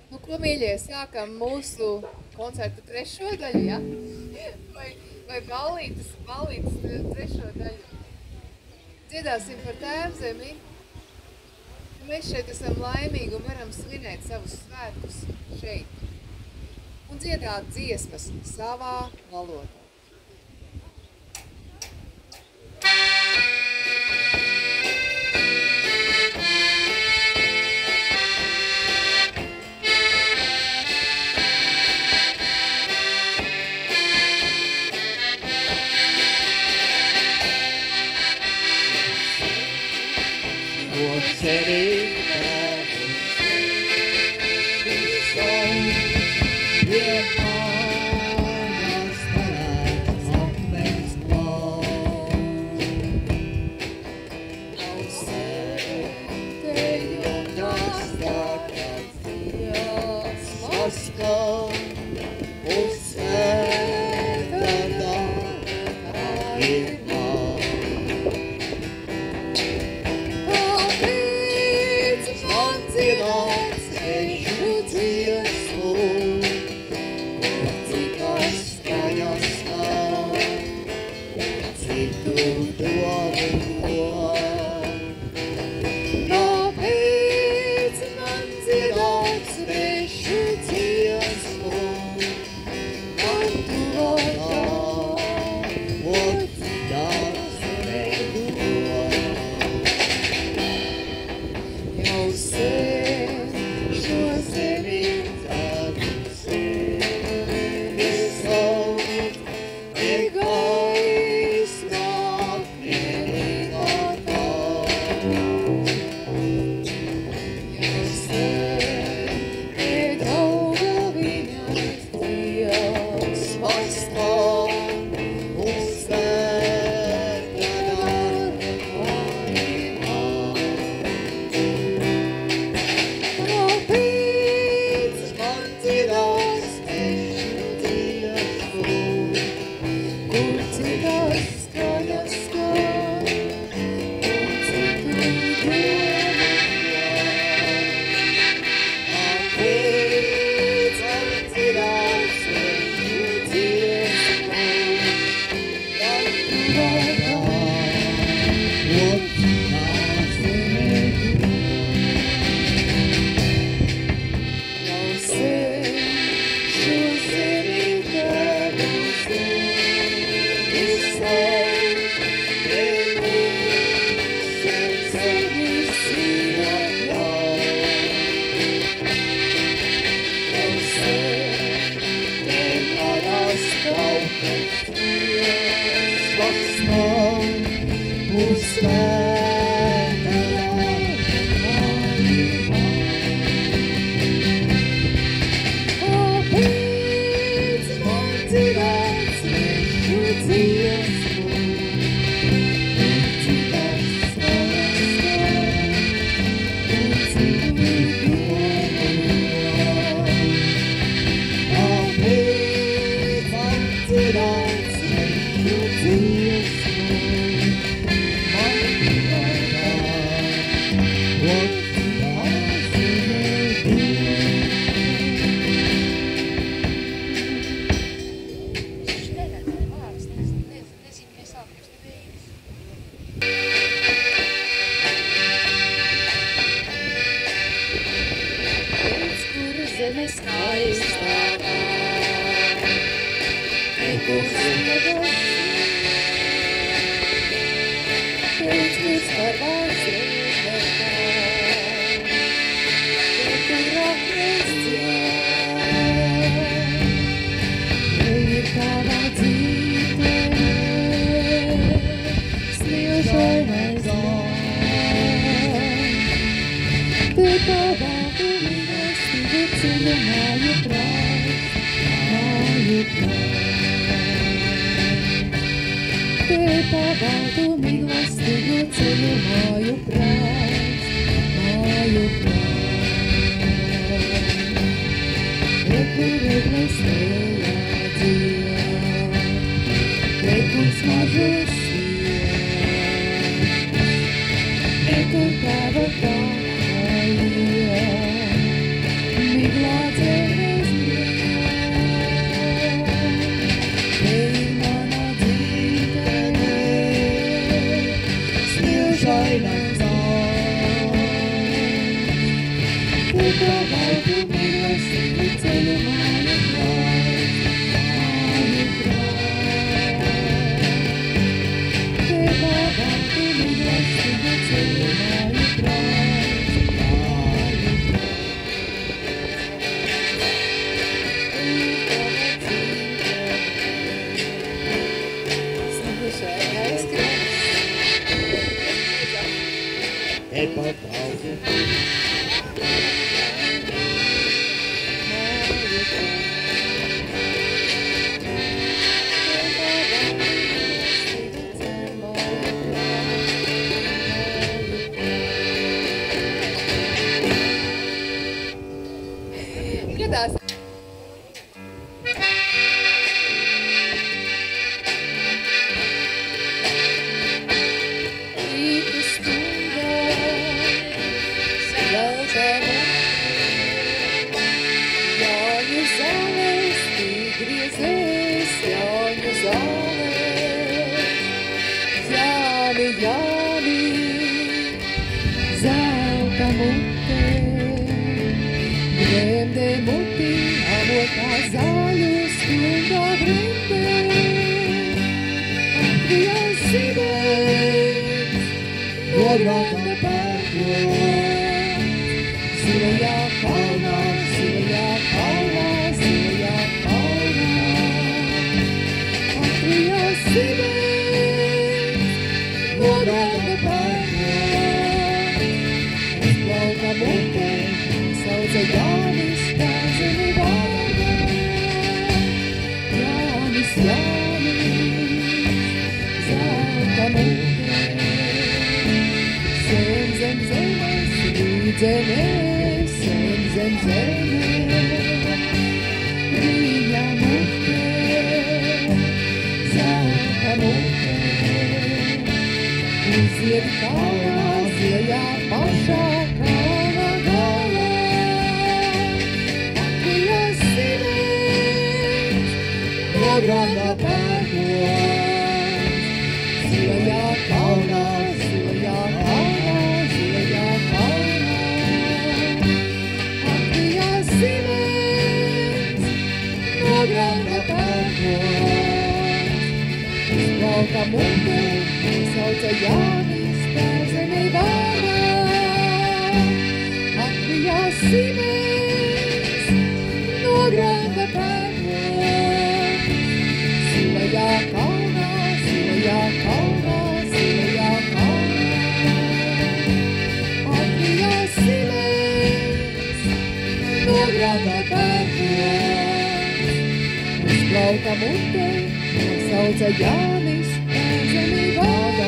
Nu, ko, mīļie, sākam mūsu koncertu trešo daļu, ja? Vai ballītes trešo daļu. Dziedāsim par Tēvzemi. Mēs šeit esam laimīgi un varam svinēt savus svētkus šeit. Un dziedāt dziesmas savā valodā. Tava tão aí, me Gadās. Rītu stundā sagraužā Jāņu zālēs, griezēs, Jāņu zālēs. Jāni, Jāni, zelta mutē, gremdē mutī, avotā zāļu stundā gremdē. Latvijas zibēs, nograuta pērkot, zilajā kalnā, zilajā kalnā, zilajā kalnā. Latvijas zibēs, nograuta pērkot, uzplauka mutē, sauca Jānis, tā zemi vārdā. Jānis, Jānis, zelta mutē, zem zemes, rīdzenēs, zem zemes, viņa mutē, zelta mutē. Uziet kalnā, zilajā pašā kalna galā. Latvijas zibēs, nograuta pērkot, zilajā kalnā, zilajā kalnā, zilajā kalnā. Latvijas zibēs, nograuta pērkot, uzplauka mutē, sauca Jānis, tā zemi vārdā. Latvijas zibēs, nograuta pērkot, zilajā kalnā, zilajā kalnā, zilajā kalnā. Latvijas zibēs, nograuta pērkot, uzplauka mutē, sauca Jānis, tā zemi vārdā.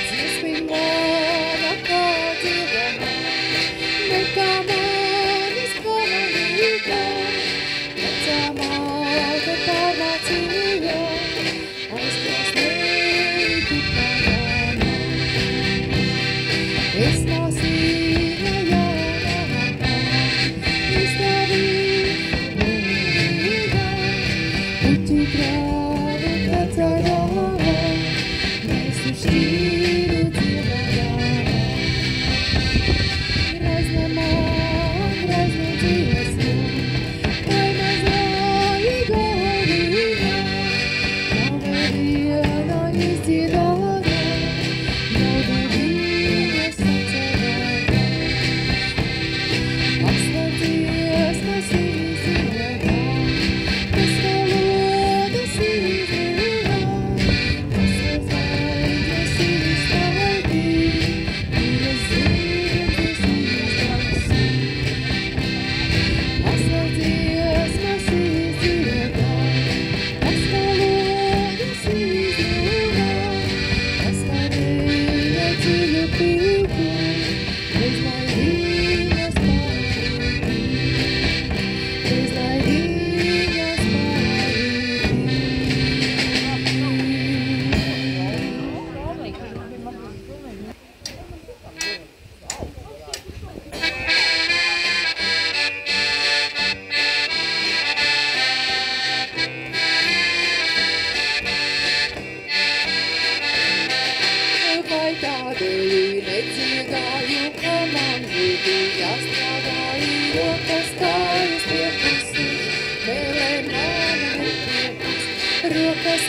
Dziesmi mana kā dziedama, metā manis pamanītā, vecā māte pārmācīja, aizkrāsnēju tu parādi.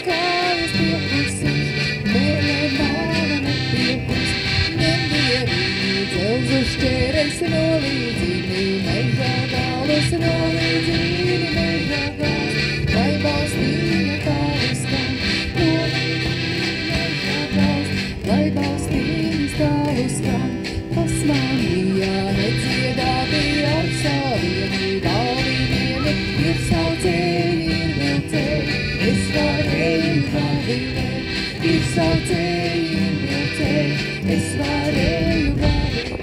kājas piekusus, mēlē māla nepiekus, nemdierīgi dzelzu šķēres nolīdzini, mežā galus nolīdzini, mežā galus, lai balstīja tālus kam, mežā galus, lai balstīja tālus kam, pasmānījā nedziedāti ar saviem galvīniem, ir saucēji, ir vilcēji, es varēju gavilēt, ir saucēji, ir vilcēji, es varēju gavilēt,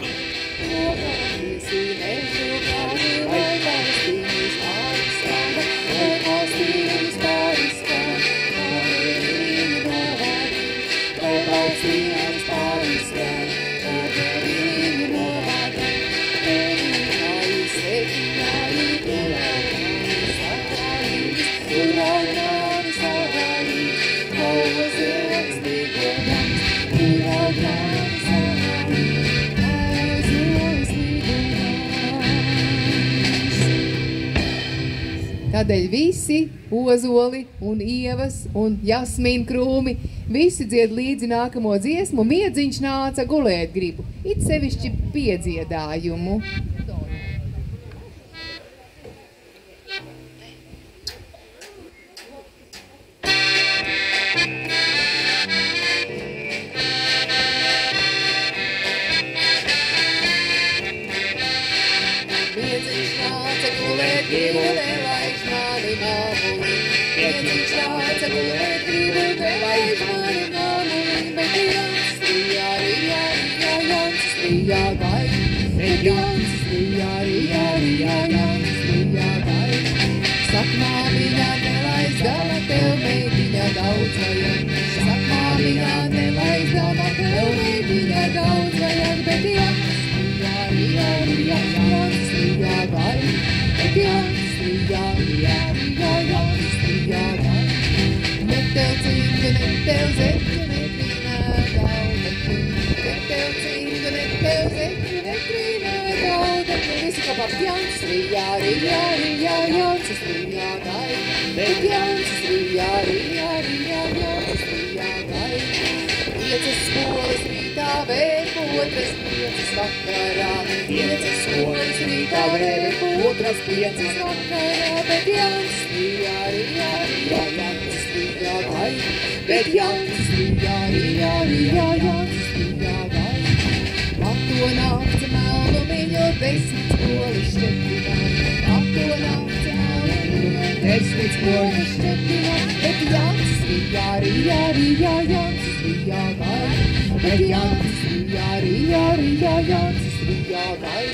nogāviesi mežu gāvi, lai valstīņas pāristāda, lai valstīņas pāristāda, kāvēriņu novādī, lai valstīņas pāristāda, kāvēriņu novādī, pēdījāji, sveķināji, turāji, sarāji, turāji, sarāji, kauva zilaks līgodams, turāji, sarāji, aizos līgodams. Tādēļ visi ozoli un ievas un jasmīna krūmi, visi dzied līdzi nākamo dziesmu, miedziņš nāca gulēt gribu, it sevišķi piedziedājumu. Miedziņš nāca gulēt gribu, nelaiž mani māmuli. Miedziņš nāca gulēt gribu, nelaiž mani māmuli. Bet Jans strijā, rijā, rijā, Jans strijā gai. Bet Jans strijā, rijā, rijā, Jans strijā gai. Sak māmiņā, nelaiž dama, tev meitiņa daudz vajag. Sak māmiņā, nelaiž dama, tev meitiņa daudz vajag. Bet Jans strijā, rijā, rijā, Jans strijā gai. Bet Jans strijā, rijā, rijā, Jans strijā gai. Ne tev cingu, ne tev zeķu, ne trīnā gaudekļu. Ne tev cingu, ne tev zeķu, ne trīnā gaudekļu. Visi kopā Jans strijā, rijā, rijā, Jans strijā gai. Bet Jans strijā, rijā, rijā, Jans strijā gai. Piecas skolas rītā vērku, otras piecas vakarā. Piecas skolas rītā vērku, otras piecas vakarā. Bet Jans strijā, rijā, rijā, Jans strijā gai. Bet Jans strijā, rijā, rijā, Jans strijā gai. Akto nakts melnumiņu, 10 skolas šķepināt. Akto nakts melnumiņu, 10 skolas šķepināt. Bet Jans strijā, rijā, rijā, Jans strijā gai. Bet Jans strijā, rijā, rijā, Jans strijā gai.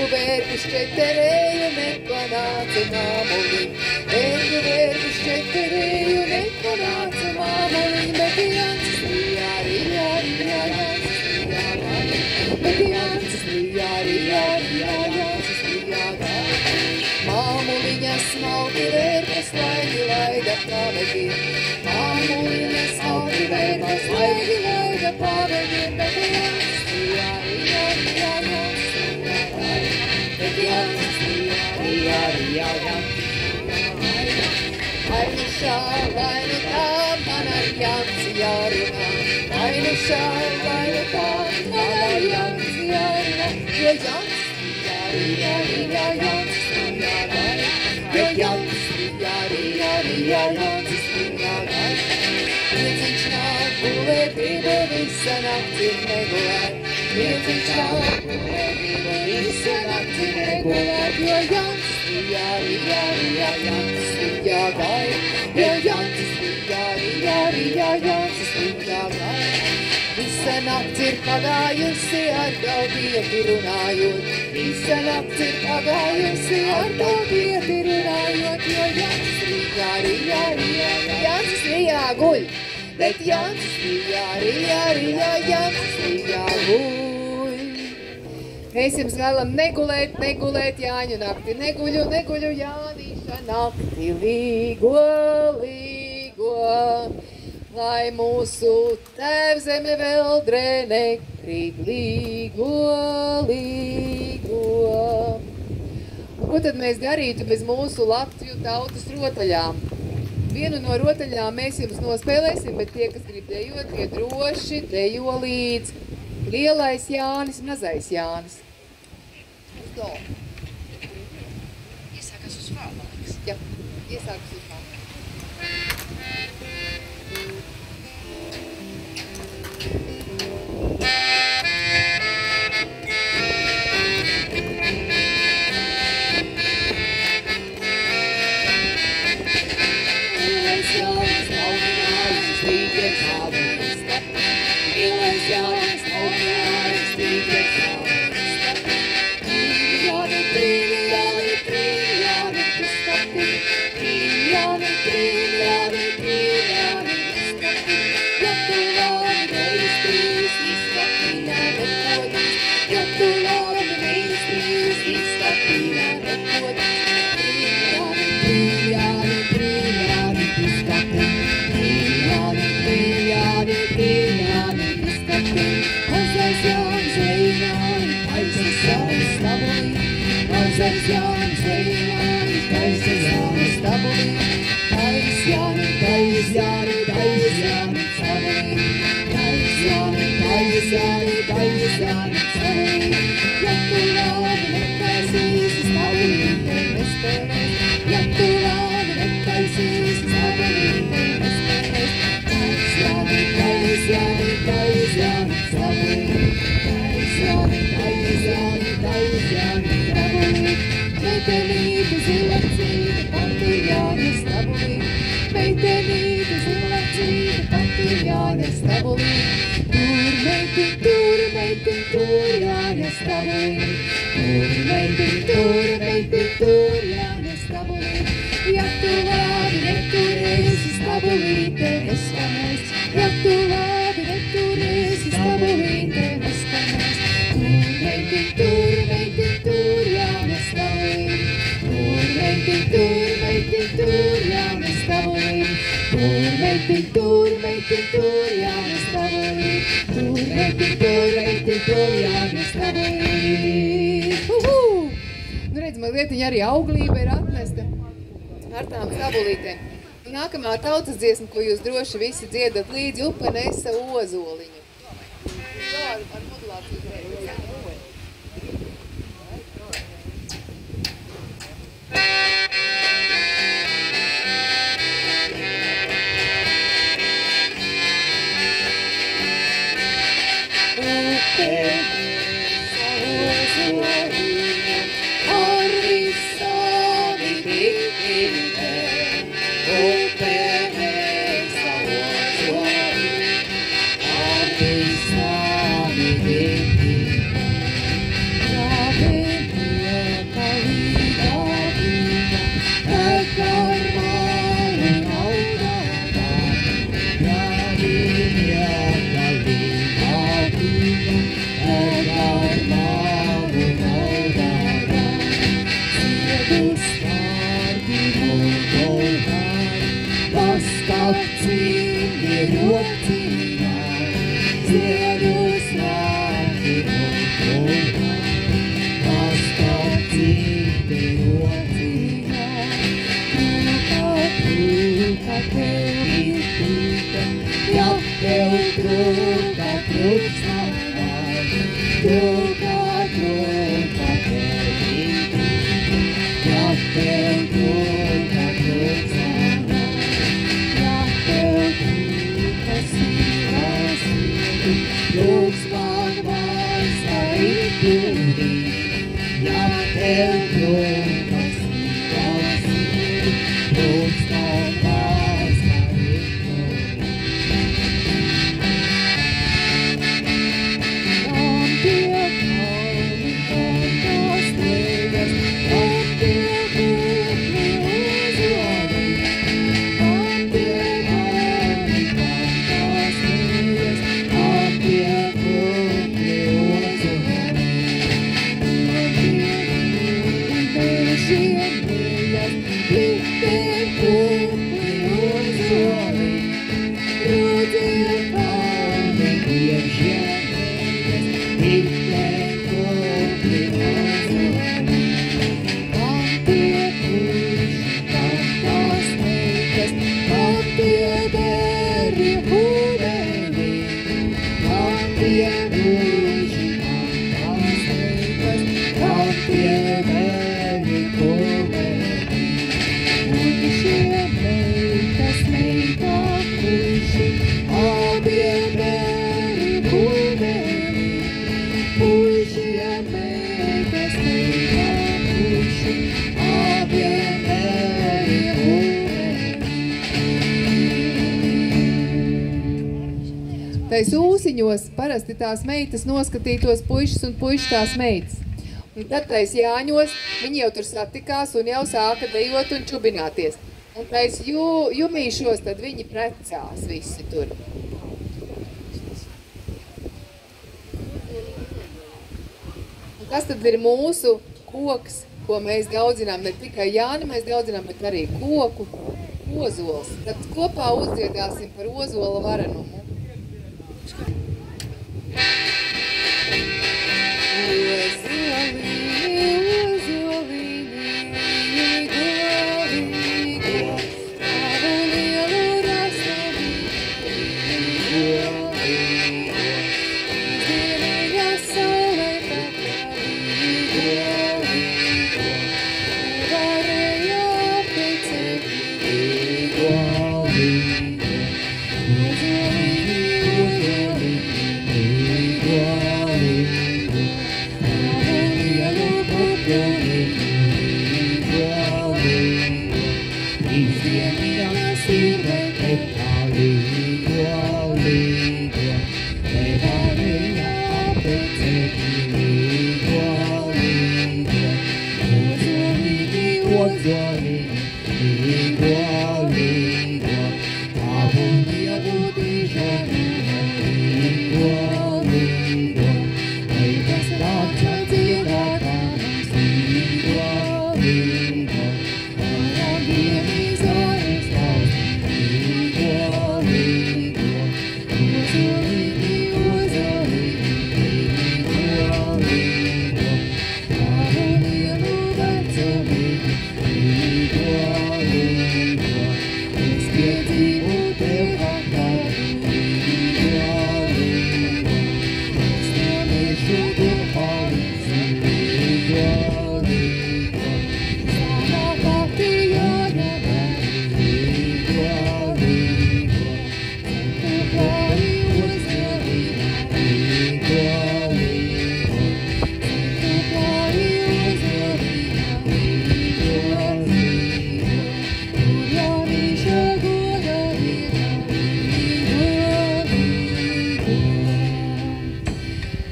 Vērku šķeterēju, neko nāca māmuli. Vērku šķeterēju, neko nāca māmuli. Bet Jans strijā, rijā, rijā, Jans strijā gai. Bet Jans strijā, rijā, rijā, Jans strijā gai. Māmuliņa smalki vērkas, laigi laida pavegiem. Māmuliņa smalki vērkas, laigi laida pavegiem. Bet Jans strijā, rijā, rijā, Jans strijā gai. Bet Jans strijā, rijā, rijā, Jans strijā gai. Vai nu šā, vai nu tā, man ar Jansi jārunā. Vai nu šā, vai nu tā, man ar Jansi jārunā. Jo Jans strijā, rijā, rijā, Jans strijā gai. Bet Jans strijā, rijā, rijā, Jans strijā gai. Miedziņš nāk gulēt gribu, visa nakts ir negulēt. Miedziņš nāk gulēt gribu, visa nakts ir negulēt. Jo Jans strijā, rijā, rijā, Jans strijā gai. Jo Jans strijā, rijā, rijā, Jans strijā gai. Visa nakts ir pagājusi ar gaudieti runājot. Visa nakts ir pagājusi ar gaudieti runājot. Jo Jans strijā, rijā, rijā, Jans strijā guļ. Bet Jans strijā, rijā, rijā, Jans strijā guļ. Mēs jums vēlam negulēt, negulēt Jāņu nakti. Neguļu, neguļu Jānīša nakti, līgo, līgo. Lai mūsu tēvzeme vēl drēne krīt līgo, līgo. Un ko tad mēs darītu bez mūsu Latviju tautas rotaļām? vienu no rotaļām mēs jums nospēlēsim, bet tie, kas grib dejot, tie droši dejo līdz. Lielais Jānis, mazais Jānis. Uz do. Iesākas uz fā, man liekas. Jā, iesākas uz fā. Nu redz, mazlietiņa arī auglība ir atnesta ar tām stabulītēm. Nākamā tautas dziesma, ko jūs droši visi dziedat līdzi, upe nesa ozoliņu. Ar modulāciju tais ūsiņos parasti tās meitas noskatītos puišas un puiši tās meitas. Un tad tais Jāņos viņi jau tur satikās un jau sāka dejot un čubināties. Un tais jumīšos tad viņi precās visi tur. Un kas tad ir mūsu koks, ko mēs daudzinām ne tikai Jāni, mēs daudzinām, bet arī koku, ozols. Tad kopā uzdziedāsim par ozola varenumu.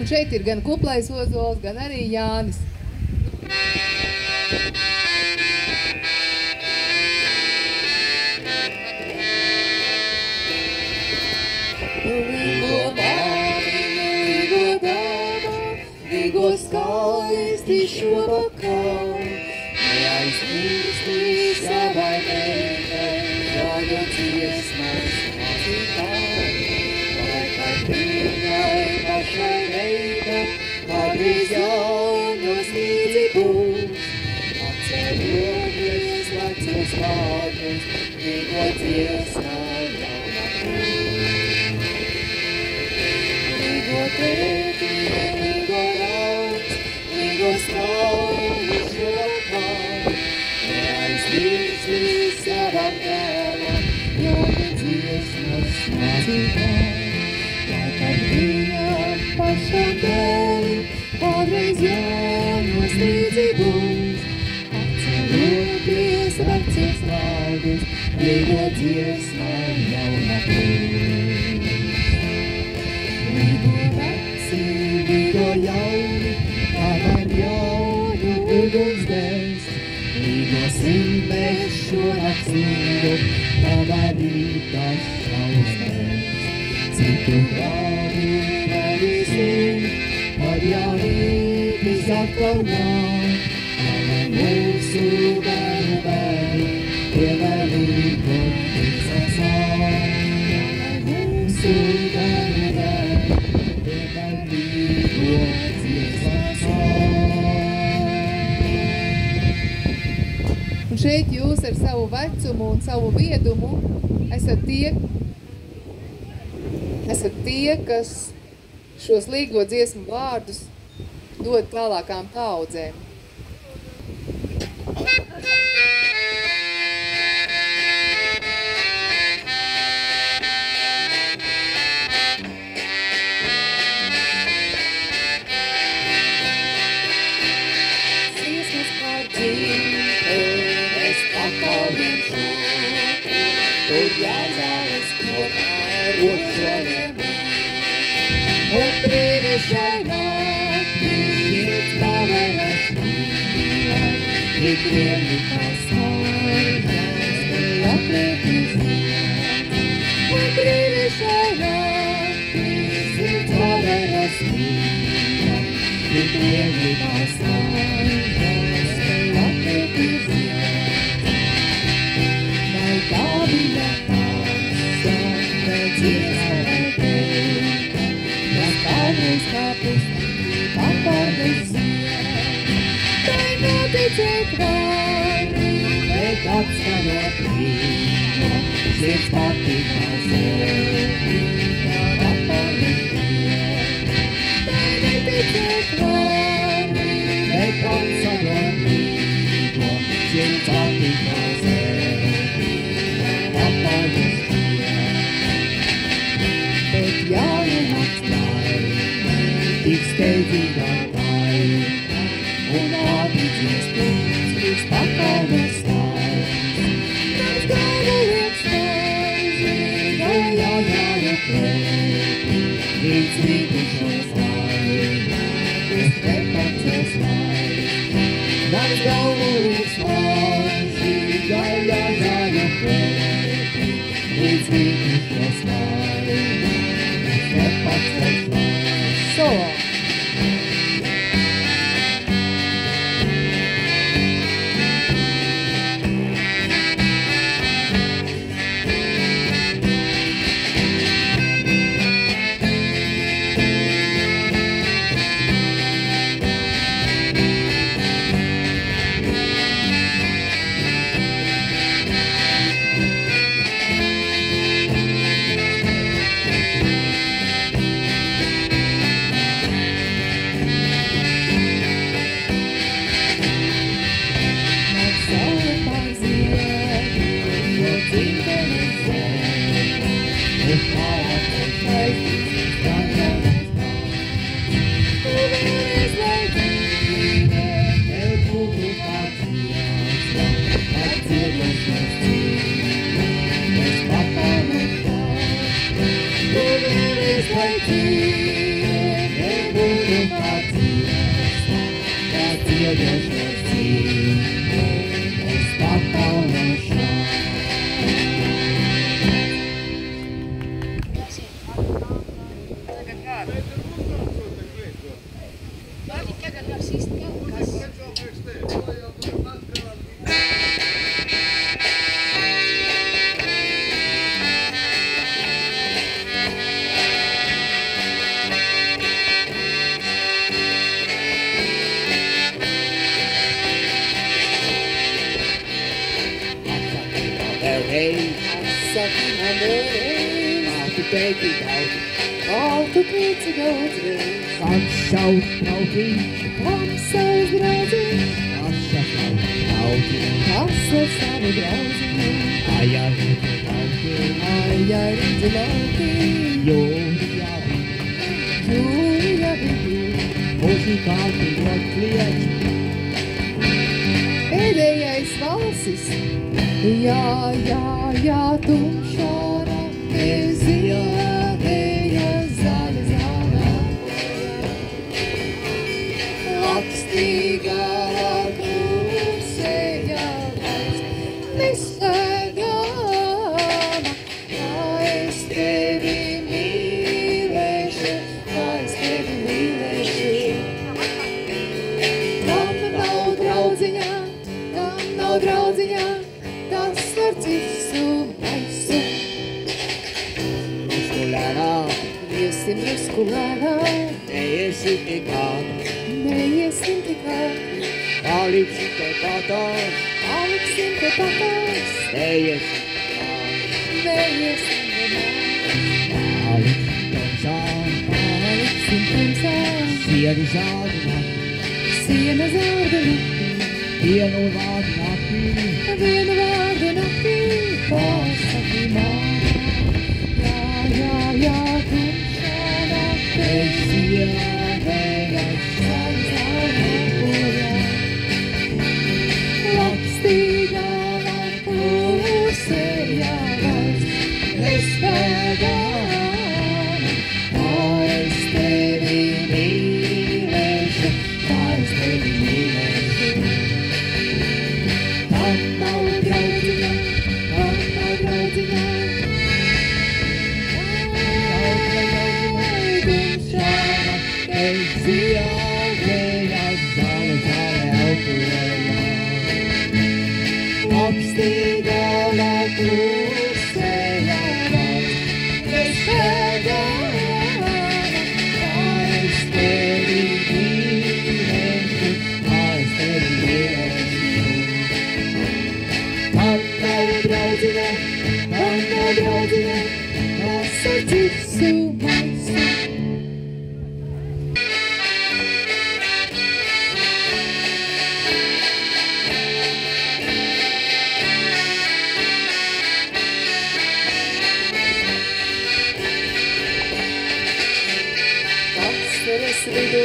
Šeit ir gan kuplais ozols, gan arī Jānis. Līgo skaisti šovakar, neaizmirsti savai meitai, jāļo dziesmas mācītāji, lai kad viņai pašai reita, kādreiz Jāņos līdzi būs, atceroties vecus vārdus, līgo dziesmā jaunā būs. Līgo tēti, Skauju šovakar, neaizmirsti savam tēvam, jāļo dziesmas mācītāji, lai kad viņam pašam dēļ, kādreiz Jāņos līdzi būs, atceroties vecus vārdus, līgo dziesmā jaunā būs. Līgo veci, līgo jauni, Kamēr Jāņu uguns dēs, līgo simtmešu naktsīgu, kamēr rītas šausmēs. Citu gadu vadīsim, kad jaunības atkal nāk, kamēr mūsu bērnu bērni ievēlīgo princēs nāk. Kamēr mūsu bērnu bērni ievēlīgo dziesmas nāk. Un šeit jūs ar savu vecumu un savu viedumu esat tie, kas šos līgo dziesmu vārdus dod tālākām paudzēm. Tur jāzāles kopā ar otru. brīnišķai naktī, sirds paveras mīlēt, tik viegli tās maržas, tev atliek izliet. Un brīnišķai naktī, sirds paveras mīlēt, tik viegli tās maržas, tev atliek izliet. Vai tā bija tamsa, pēc iespēja tev, kas kādreiz kā pusnīgi papardes ziet. Tai noticēt vari, bet atskanot rīta, sirds patīkā sevi, kad papardes ziet. Tai neticēt vari, bet atskanot rīta, sirds patīkā sevi, kad papardes ziet. Bet jānenāc laika, tik steidzīgā laika, un ātrīcies plūks, līdz pakalnes laiks. Tās galva liek spaizi, gājā plēti, līdz rītušos laika, uz tepacies laiks. Tās galva liek spaizi, gājā plēti, līdz rītušos laika, uz tepacies laiks. Solo! Pēdējais valsis, jā, tumšā naktī ziedēja zaļa zāle. Lakstīgā klusēja gaisma, neslēgama, kā es tevi mīlēšu, kā es tevi mīlēšu. Kam nav draudziņā, tas var cisu maisu. Muskulēnā, Iesim muskulēnā, neiesim tikāt, paliksim te patās, neiesim paliksim tumsā, sienu zādināt, siena zārdana, vienu vārdu naktī, pasaki man. Jā, tumšā naktī, ziedēja zaļa zāle. Lakstīgā klusēja gaisma, neslēgama, kā es tevi mīlēšu. apstīdāla klusējā nakts, bez pēdējā, aiz tevi mīlēšu, aiz tevi mīlēšu. Man nav draudzene, kas ar citu maisu. Vidū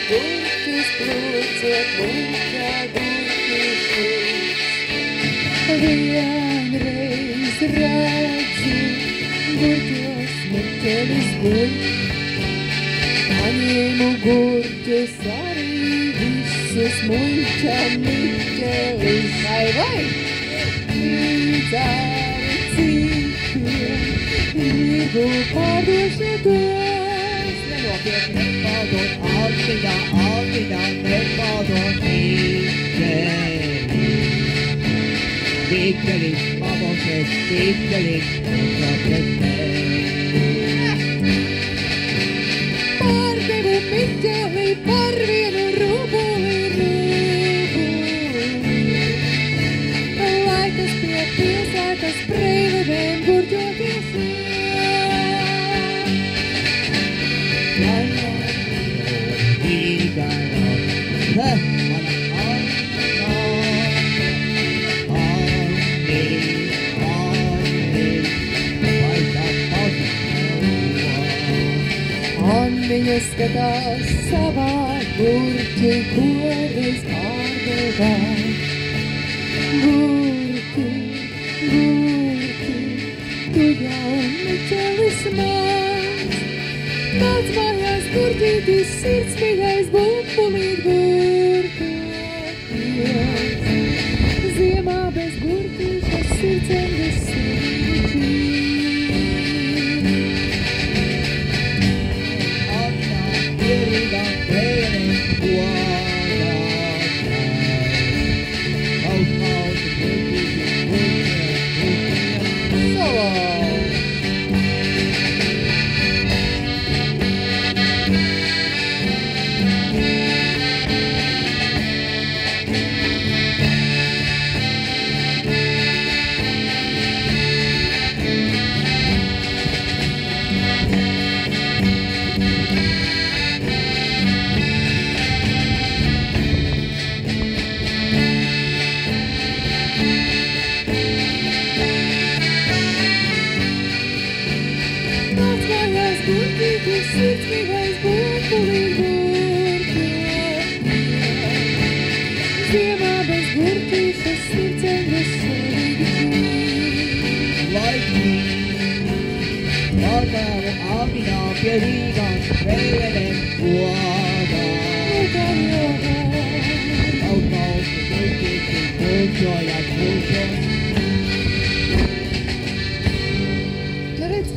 gurķus plūcot, muļķā gurķušus. Vienreiz redzu, gurķos meķelis guļ. Paņēmu gurķus arī visus, muļķā meķelis. Vai? Līdz arī citiem, gribu pārdošanos. Nenopietni. Nepaldot Alvidā, nepaldot Vīkelis, pamosies, Vīkelis, nepret meni. Pārdevu Miķeli par vienu rubuli. Lai tas pie pilsētas preilidēm gurķoties. Viņa skatās savā gurķi, ko reiz pārdevā. Gurķi, tu jau meķelis mans. Nāc mājās gurķītis, sirds mīļais, bumbulīt gurķoties. Ziemā bez gurķīša sirdsēm desīķi.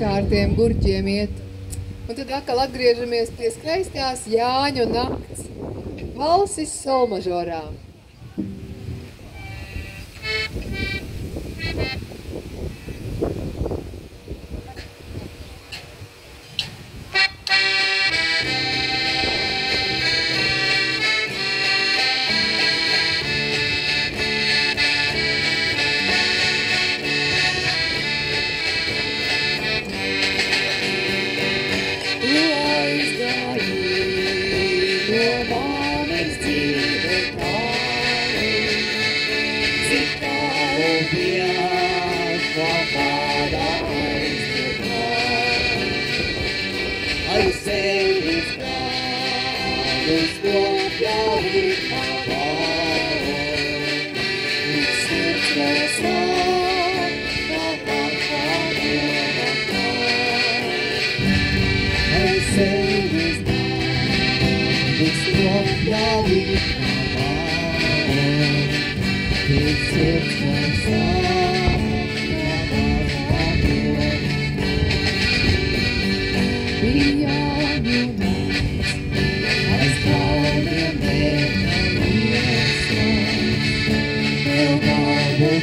Kā ar tiem gurķiem iet. Un tad atkal atgriežamies pie skaistās Jāņu nakts. Valsis solmažorā.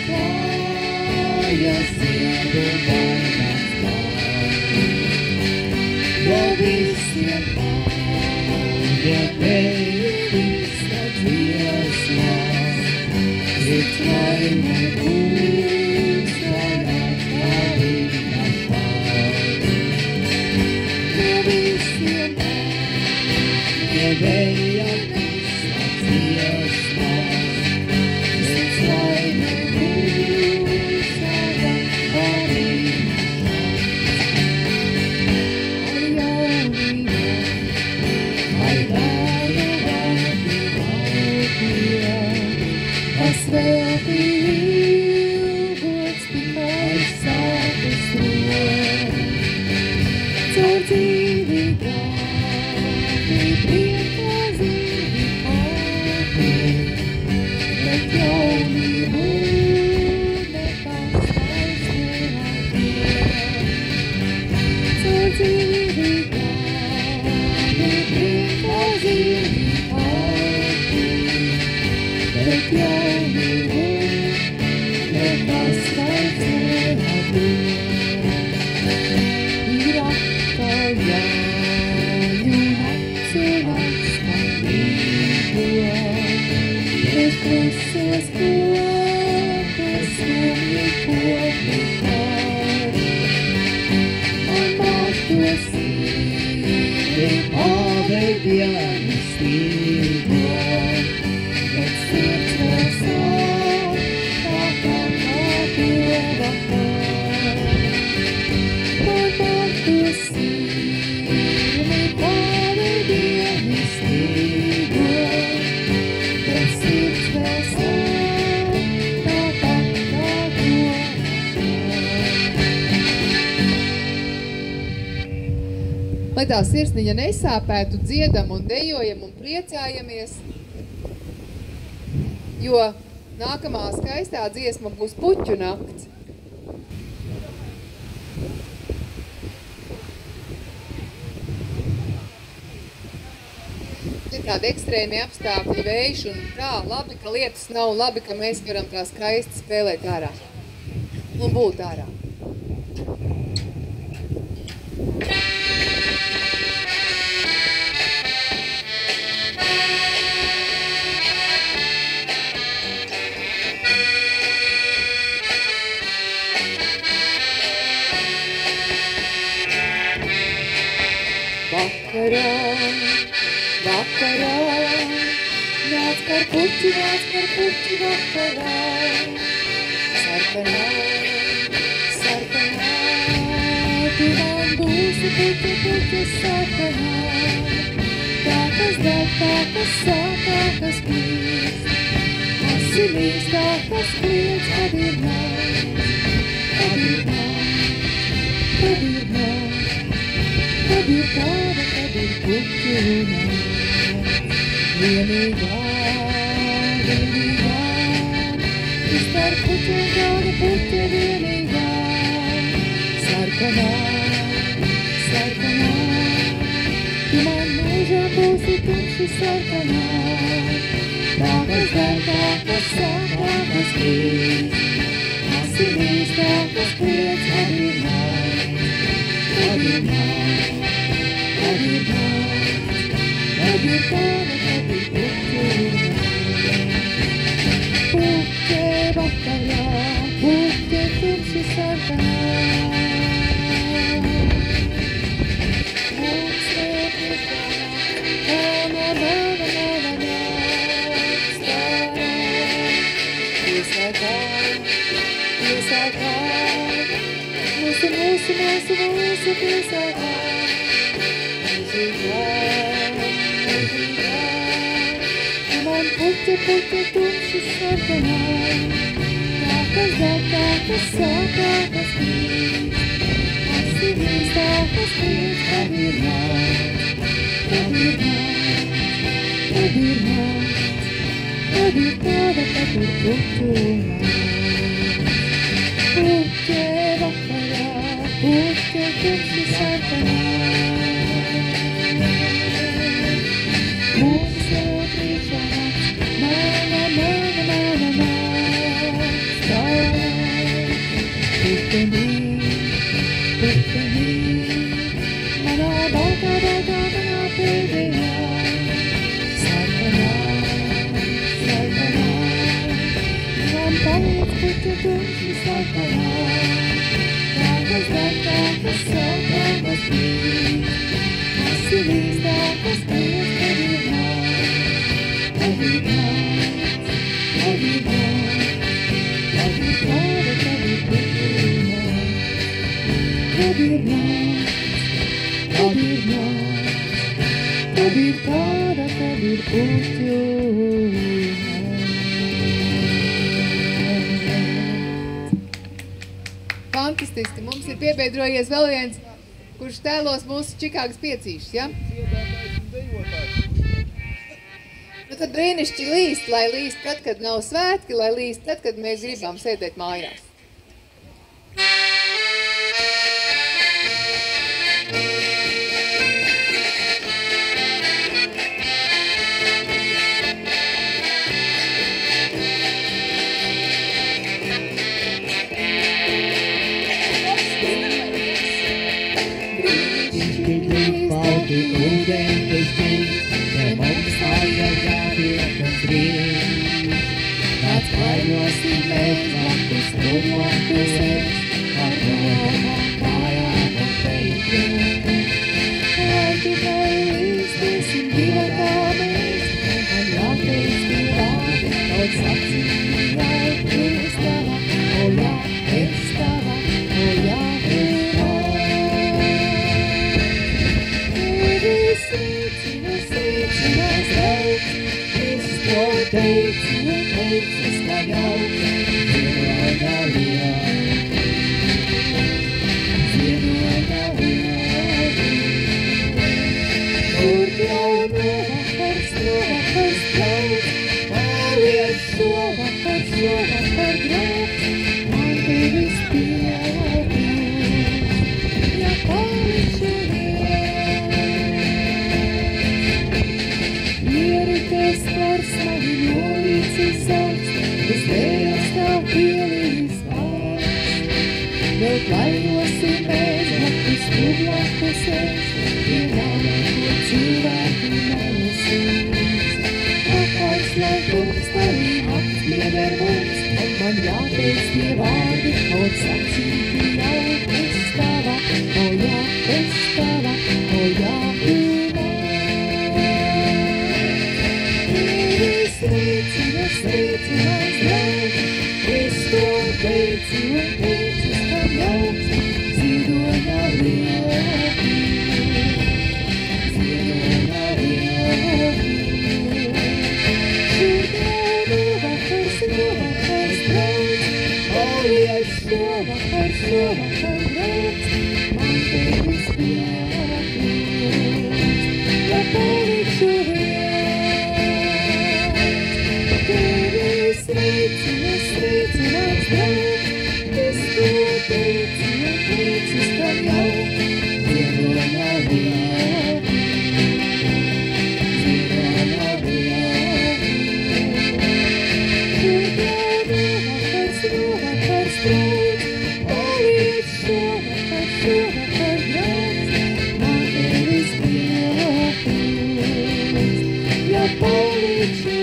klājas ziedu vainās man. No visiem pāriem visa dziesmā, cits laime būs, lai atkārīna pār. No visiem pāriem vēja visa dziesmā, cits laime būs, lai atkārīna Svētī ilgots tikai sāpes rod, caur dzīvi gādi priekā zīvi pārtiek, bet jaunību nekas vairs neatliek. Caur dzīvi gādi priekā zīvi pārtiek, bet jaunību nekas vairs neatliek. Ir atkal jāņu nakts un atskanīgo, bez klusos kopus skumji kopu pār. Man māto sīvi paveid dienestīgo, bet sirds vēl sāp, tā kā pieva pār. Man māto sīvi paveid dienestīgo, bet sirds vēl sāp, tā kā pieva pār. Lai tā sirsniņa nesāpētu, dziedam un dejojam un priecājamies, jo nākamā skaistā dziesma būs puķu nakts. Ir tādi ekstrēmi apstākļi, vējš un tā, labi, ka lietas nav, labi, ka mēs varam tā skaisti spēlēt ārā un būt ārā. Vakarā, nāc par puķi vakarā. Sarkanā, tu man būsi puķi sarkanā. Tā kas deg, tā kas sāp, tā kas plīst. Asinīs, tā kas kliedz, kad ir nāc. Kad ir tāda, kad ir puķu nāc. Vienīgā, vispār puķu un tāda puķa vienīgā. Sarkanā, tu man mūžā būsi tumši sarkanā. Tā kas deg, tā kas sāp, tā kas plīst. Asinīs, tā kas kliedz, kad ir nāc. Kad ir tāda, kad ir puķu nāc. Puķe vakarā, puķe tumši sarkanā. Mums vētris nāc, starā. Piesākā, mūsu piesākā. Man puķe tumši sarkanā, tā kas deg, tā kas sāp, tā kas plīst. Asinīs, tā kas kliedz, kad ir nāc. Kad ir tāda, kad ir puķu nāc. Puķe vakarā, puķe tumši sarkanā. Mums vēl priekšā nāc, mana, puķa tumši sakarā. Tākas deg, tākas sāp, tākas brīd. Asinīs tākas pēc, kad ir nāc. Kad ir nāc, kad ir nāc. Kad ir tāda, kad ir puķināt. Kad ir nāc, kad ir nāc. Kad ir tāda, kad ir puķināt. Fantastiski. Mums ir piebiedrojies vēl viens, kurš tēlos mūsu Čikāgas piecīšus, ja? Nu tad brīnišķi līst, lai līst tad, kad nav svētki, lai līst tad, kad mēs gribam sēdēt mājās. Ūdens brīd, te mums vajag jātiekam brīd. Kāds paļosim mēs blakus tuvākusies, ar domām kājām un teikļiem. Lai tikai līstīsim divatāmies, man jāteic vārdi, kaut sacīja, tu esi tava, o jā, es tava, o jā, sveicinās draugs, viss to teicu un teicu skaļauks, ziedoņa liela, ziedoņa liela. Tur jau novakars draugs, paliec šovakars draugs, man tevis pieaugs, ja palikšu Ierites kors mani nolīcis augst, es dēļas tav pielīs vārds. Vēl klaidosim mēs blakus tuvākusies, piedāvā, ko cilvēki nelasīs. Apais, lai kungs arī akts pieder mums, un man jāteic tie vārdi, kaut sacīti jau es tava, o jā, es tava, o jā, Sveicinās draugs, es to teicu un teicu skaļauks, ziedoņa liela, ziedoņa liela. Šur jau novakars draugs, paliec šovakars draugs, man tevis pieaugs, ja palikšu Sveicinās draugs, es to teicu un teicu skaļauks, ziedoņa liela, ziedoņa liela. Šur jau novakars draugs, paliec šovakars draugs, man tevis pieaugs, ja palikšu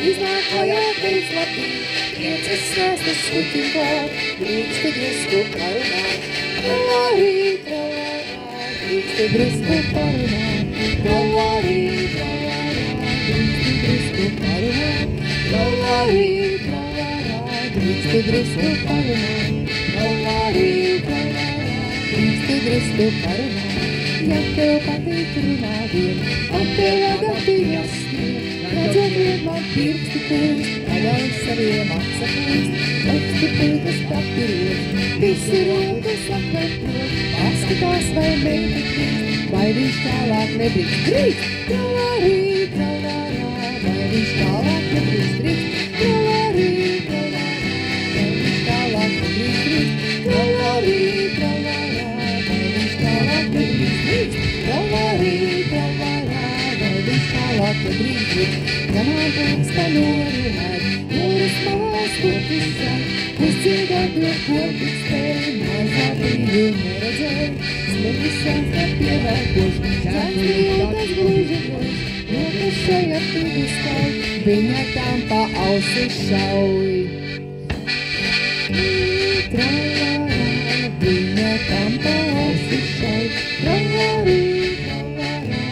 Iznāk klajā teic labdien, priecas svēstas slikim klāt, drīksti drusku parunāt. Tralārī, drīksti drusku parunāt. Tralārī, drīksti drusku parunāt. Tralārī, drīksti drusku parunāt. Tralārī, drīksti drusku parunāt. Ja tev patīk runā vien, un tev agati jāsniedz, redzot vien man pirksti pūst, aļauj saviem atsakūst, teksti pūtas papirot, visi rokas apmetot, paskatās vai meita krīst, vai viņš tālāk nebrīkst drīkst, tralārī, vai viņš tālāk nebrīkst drīkst, tralārī, vai viņš tālāk nebrīkst drīkst, tralārī, vai viņš tālāk nebrīkst drīkst, tralārī, vai viņš tālāk tālāk nedrīkst, ja man tāds pa norunāt, jūras malās kurtis sāk, uzdziedāt to kopik spēj, mazā brīdu neredzēju, slēpis sāns kā pievērkoši, sāns jūtas gluži koši, jūtas šajā pidu stāv, viņa tam pa ausi šauj. Tralarā, viņa tam pa ausi šauj, tralarī, tralarā,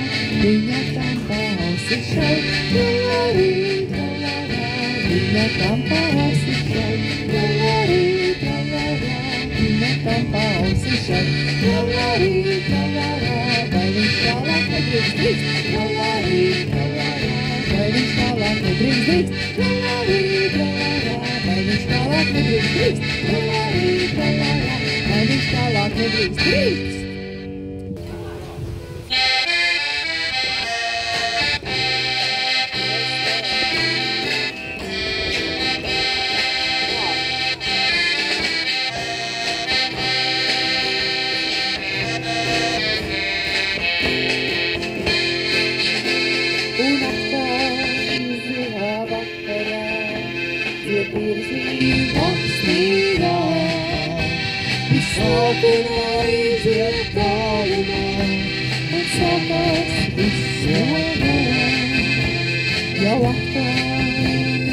viņa tam pa ausi šauj, tralarī, tralarā, viņa tam pa ausi šauj, tralarī, tralarā, viņa tam pa ausi šauj, tralarī, tralarā, vai viņš tālāk nedrīkst, tralarī, tralarā, vai viņš tālāk nedrīkst, tralarī, tralarā, vai viņš tālāk nedrīkst, tralarī, tralarā, vai viņš tālāk nedrīkst. Un atkal zilā vakarā, dziedīrzīm akstīgā, visākumā iziet tālumā, un sakās visākumā. Jau atkal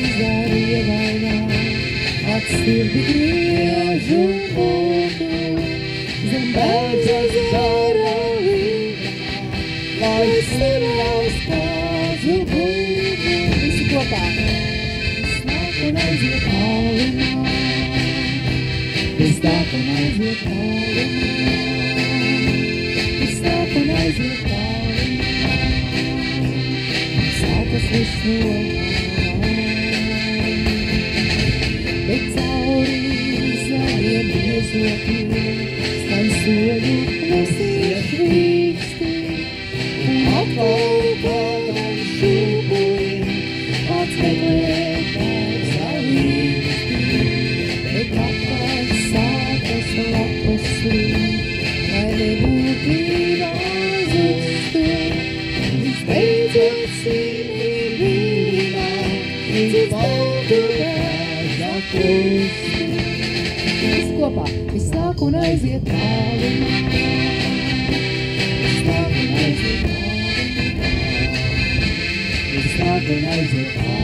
izāri ievainā, atstirdi griežu mūtu, zem bēdzas zara līgumā, lai sirās kāzu būtu. Visi kopā. Viss nāk un aiziet tālumā, viss nāk un aiziet tālumā, viss nāk un aiziet tālumā, sākas viss no bet cauri zaļiem iezokiem skan soļu klusie švīksti, un atkal kādam šūpuļi kāds meklē kāds savīksti, bet atkal sākas lapas slīd, lai nebūtībā zustu, visbeidzot sīmī vīnā, cits baltu bēža kustu. Viss kopā, viss nāk un aiziet tālumā, viss nāk un aiziet tālumā, viss nāk un aiziet tālumā.